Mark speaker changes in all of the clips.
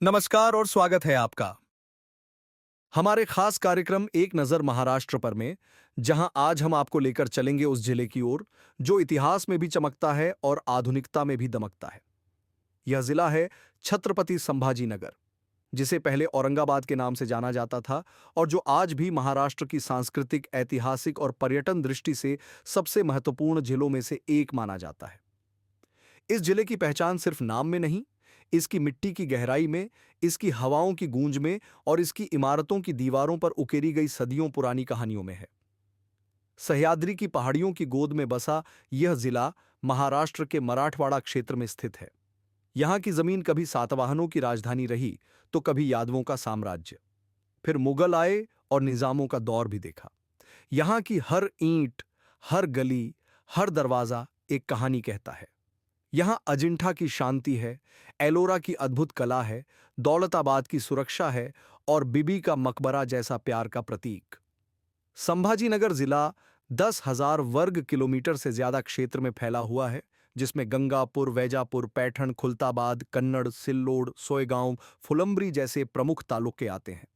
Speaker 1: नमस्कार और स्वागत है आपका हमारे खास कार्यक्रम एक नज़र महाराष्ट्र पर में, जहां आज हम आपको लेकर चलेंगे उस जिले की ओर जो इतिहास में भी चमकता है और आधुनिकता में भी दमकता है। यह जिला है छत्रपति संभाजी नगर, जिसे पहले औरंगाबाद के नाम से जाना जाता था और जो आज भी महाराष्ट्र की सांस्कृतिक, ऐतिहासिक और पर्यटन दृष्टि से सबसे महत्वपूर्ण जिलों में से एक माना जाता है। इस जिले की पहचान सिर्फ नाम में नहीं, इसकी मिट्टी की गहराई में, इसकी हवाओं की गूंज में और इसकी इमारतों की दीवारों पर उकेरी गई सदियों पुरानी कहानियों में है। सह्याद्री की पहाड़ियों की गोद में बसा यह जिला महाराष्ट्र के मराठवाड़ा क्षेत्र में स्थित है। यहाँ की जमीन कभी सातवाहनों की राजधानी रही, तो कभी यादवों का साम्राज्य, फिर मुगल आए और निजामों का दौर भी देखा। यहाँ की हर ईंट, हर गली, हर दरवाजा एक कहानी कहता है। यहाँ अजिंठा की शांति है, एलोरा की अद्भुत कला है, दौलताबाद की सुरक्षा है और बीबी का मकबरा जैसा प्यार का प्रतीक। संभाजीनगर जिला 10,000 वर्ग किलोमीटर से ज्यादा क्षेत्र में फैला हुआ है, जिसमें गंगापुर, वैजापुर, पैठण, खुलताबाद, कन्नड़, सिल्लोड, सोयगांव, फुलंब्री जैसे प्रमुख तालुके आते हैं।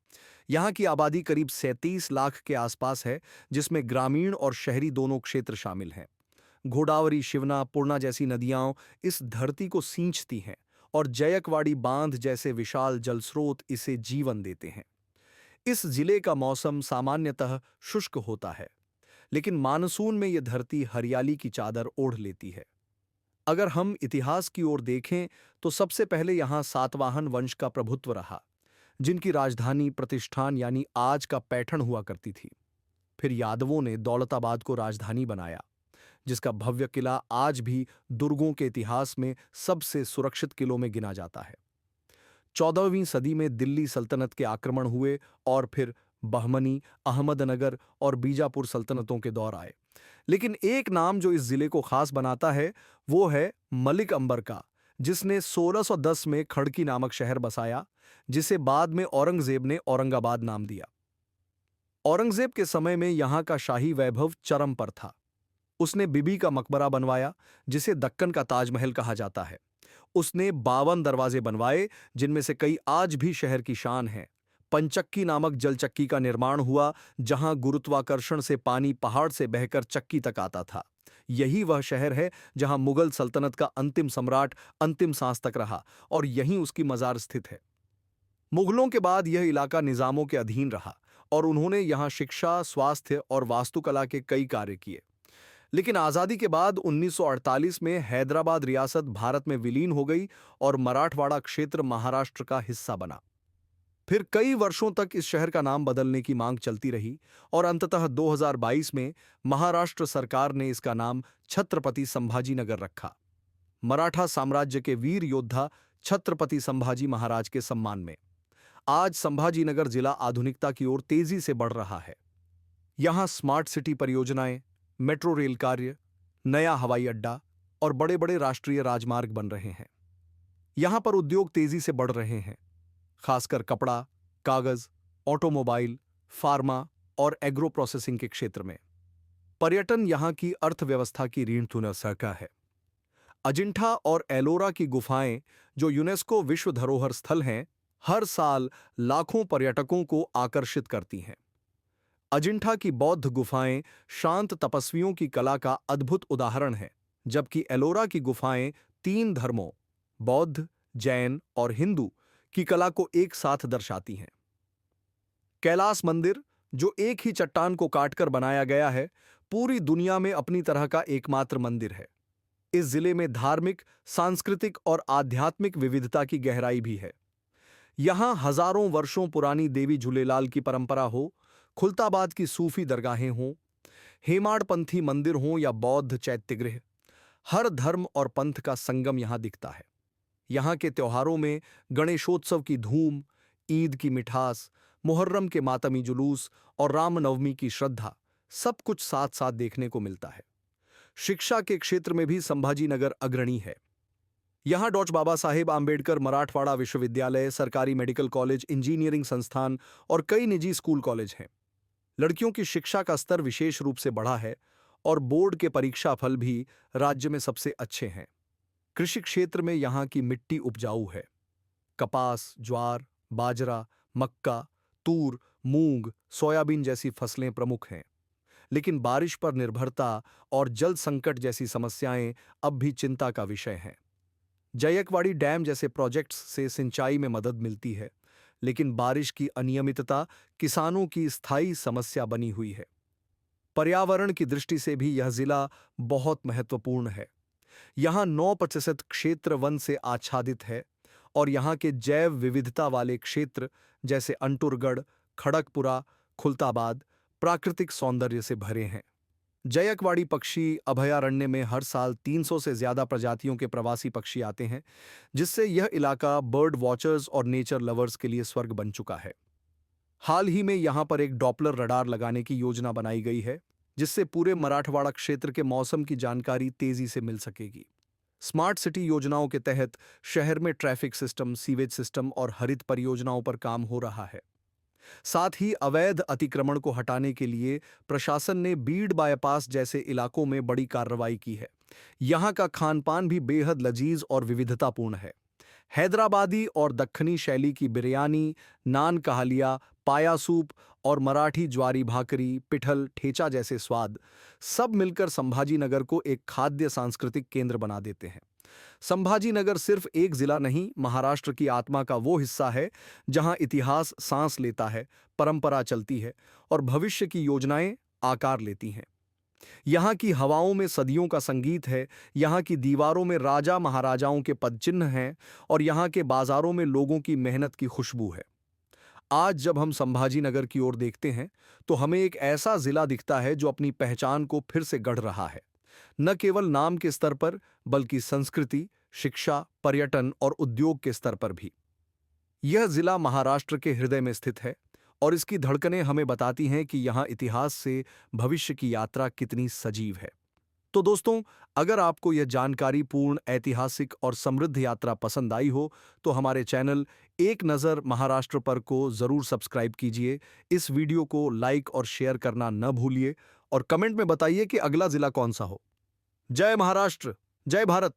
Speaker 1: यहाँ की आबादी करीब 37 लाख के आसपास है, जिसमें ग्रामीण और शहरी दोनों क्षेत्र शामिल हैं। गोदावरी, शिवना, पूर्णा जैसी नदियां इस धरती को सींचती हैं और जयकवाड़ी बांध जैसे विशाल जलस्रोत इसे जीवन देते हैं। इस जिले का मौसम सामान्यतः शुष्क होता है, लेकिन मानसून में यह धरती हरियाली की चादर ओढ़ लेती है। अगर हम इतिहास की ओर देखें, तो सबसे पहले यहाँ सातवाहन वंश का प्रभुत्व रहा, जिनकी राजधानी प्रतिष्ठान यानी आज का पैठण हुआ करती थी। फिर यादवों ने दौलताबाद को राजधानी बनाया, जिसका भव्य किला आज भी दुर्गों के इतिहास में सबसे सुरक्षित किलों में गिना जाता है। 14वीं सदी में दिल्ली सल्तनत के आक्रमण हुए और फिर बहमनी, अहमदनगर और बीजापुर सल्तनतों के दौर आए। लेकिन एक नाम जो इस जिले को खास बनाता है, वो है मलिक अंबर का, जिसने 1610 में खड़की नामक शहर बसाया, जिसे बाद में औरंगजेब ने औरंगाबाद नाम दिया। औरंगजेब के समय में यहाँ का शाही वैभव चरम पर था। उसने बीबी का मकबरा बनवाया, जिसे दक्कन का ताजमहल कहा जाता है। उसने 52 दरवाजे बनवाए, जिनमें से कई आज भी शहर की शान हैं। पंचक्की नामक जलचक्की का निर्माण हुआ, जहां गुरुत्वाकर्षण से पानी पहाड़ से बहकर चक्की तक आता था। यही वह शहर है जहां मुगल सल्तनत का अंतिम सम्राट अंतिम सांस तक रहा और यहीं उसकी मजार स्थित है। मुगलों के बाद यह इलाका निजामों के अधीन रहा और उन्होंने यहां शिक्षा, स्वास्थ्य और वास्तुकला के कई कार्य किए। लेकिन आज़ादी के बाद 1948 में हैदराबाद रियासत भारत में विलीन हो गई और मराठवाड़ा क्षेत्र महाराष्ट्र का हिस्सा बना। फिर कई वर्षों तक इस शहर का नाम बदलने की मांग चलती रही और अंततः 2022 में महाराष्ट्र सरकार ने इसका नाम छत्रपति संभाजीनगर रखा, मराठा साम्राज्य के वीर योद्धा छत्रपति संभाजी महाराज के सम्मान में। आज संभाजीनगर जिला आधुनिकता की ओर तेजी से बढ़ रहा है। यहां स्मार्ट सिटी परियोजनाएं, मेट्रो रेल कार्य, नया हवाई अड्डा और बड़े बड़े राष्ट्रीय राजमार्ग बन रहे हैं। यहां पर उद्योग तेजी से बढ़ रहे हैं, खासकर कपड़ा, कागज, ऑटोमोबाइल, फार्मा और एग्रो प्रोसेसिंग के क्षेत्र में। पर्यटन यहां की अर्थव्यवस्था की रीढ़ सरका है। अजिंठा और एलोरा की गुफाएं, जो यूनेस्को विश्व धरोहर स्थल हैं, हर साल लाखों पर्यटकों को आकर्षित करती हैं। अजिंठा की बौद्ध गुफाएं शांत तपस्वियों की कला का अद्भुत उदाहरण है, जबकि एलोरा की गुफाएं 3 धर्मों बौद्ध, जैन और हिंदू की कला को एक साथ दर्शाती हैं। कैलास मंदिर, जो एक ही चट्टान को काटकर बनाया गया है, पूरी दुनिया में अपनी तरह का एकमात्र मंदिर है। इस जिले में धार्मिक, सांस्कृतिक और आध्यात्मिक विविधता की गहराई भी है। यहां हजारों वर्षों पुरानी देवी झूलेलाल की परंपरा हो, खुलताबाद की सूफी दरगाहें हों, हेमाड़पंथी मंदिर हों या बौद्ध चैत्यगृह, हर धर्म और पंथ का संगम यहां दिखता है। यहां के त्योहारों में गणेशोत्सव की धूम, ईद की मिठास, मुहर्रम के मातमी जुलूस और रामनवमी की श्रद्धा, सब कुछ साथ साथ देखने को मिलता है। शिक्षा के क्षेत्र में भी संभाजीनगर अग्रणी है। यहां डॉक्टर बाबा साहेब आंबेडकर मराठवाड़ा विश्वविद्यालय, सरकारी मेडिकल कॉलेज, इंजीनियरिंग संस्थान और कई निजी स्कूल कॉलेज हैं। लड़कियों की शिक्षा का स्तर विशेष रूप से बढ़ा है और बोर्ड के परीक्षा फल भी राज्य में सबसे अच्छे हैं। कृषि क्षेत्र में यहाँ की मिट्टी उपजाऊ है। कपास, ज्वार, बाजरा, मक्का, तूर, मूंग, सोयाबीन जैसी फसलें प्रमुख हैं। लेकिन बारिश पर निर्भरता और जल संकट जैसी समस्याएं अब भी चिंता का विषय हैं। जयकवाड़ी डैम जैसे प्रोजेक्ट्स से सिंचाई में मदद मिलती है, लेकिन बारिश की अनियमितता किसानों की स्थायी समस्या बनी हुई है। पर्यावरण की दृष्टि से भी यह जिला बहुत महत्वपूर्ण है। यहाँ 9% क्षेत्र वन से आच्छादित है और यहाँ के जैव विविधता वाले क्षेत्र जैसे अंटुरगढ़, खड़गपुरा, खुलताबाद प्राकृतिक सौंदर्य से भरे हैं। जयकवाड़ी पक्षी अभयारण्य में हर साल 300 से ज्यादा प्रजातियों के प्रवासी पक्षी आते हैं, जिससे यह इलाका बर्ड वॉचर्स और नेचर लवर्स के लिए स्वर्ग बन चुका है। हाल ही में यहां पर एक डॉपलर रडार लगाने की योजना बनाई गई है, जिससे पूरे मराठवाड़ा क्षेत्र के मौसम की जानकारी तेजी से मिल सकेगी। स्मार्ट सिटी योजनाओं के तहत शहर में ट्रैफिक सिस्टम, सीवेज सिस्टम और हरित परियोजनाओं पर काम हो रहा है। साथ ही अवैध अतिक्रमण को हटाने के लिए प्रशासन ने बीड़ बाईपास जैसे इलाकों में बड़ी कार्रवाई की है। यहाँ का खान पान भी बेहद लजीज और विविधतापूर्ण है। हैदराबादी और दक्खनी शैली की बिरयानी, नान कहालिया, पाया सूप और मराठी ज्वारी भाकरी, पिठल, ठेचा जैसे स्वाद सब मिलकर संभाजीनगर को एक खाद्य सांस्कृतिक केंद्र बना देते हैं। संभाजीनगर सिर्फ एक जिला नहीं, महाराष्ट्र की आत्मा का वो हिस्सा है जहां इतिहास सांस लेता है, परंपरा चलती है और भविष्य की योजनाएं आकार लेती हैं। यहाँ की हवाओं में सदियों का संगीत है, यहाँ की दीवारों में राजा महाराजाओं के पदचिन्ह हैं और यहाँ के बाजारों में लोगों की मेहनत की खुशबू है। आज जब हम संभाजीनगर की ओर देखते हैं तो हमें एक ऐसा जिला दिखता है जो अपनी पहचान को फिर से गढ़ रहा है, न केवल नाम के स्तर पर बल्कि संस्कृति, शिक्षा, पर्यटन और उद्योग के स्तर पर भी। यह जिला महाराष्ट्र के हृदय में स्थित है और इसकी धड़कनें हमें बताती हैं कि यहाँ इतिहास से भविष्य की यात्रा कितनी सजीव है। तो दोस्तों, अगर आपको यह जानकारी पूर्ण, ऐतिहासिक और समृद्ध यात्रा पसंद आई हो तो हमारे चैनल एक नज़र महाराष्ट्र पर को जरूर सब्सक्राइब कीजिए। इस वीडियो को लाइक और शेयर करना न भूलिए और कमेंट में बताइए कि अगला जिला कौन सा हो। जय महाराष्ट्र, जय भारत।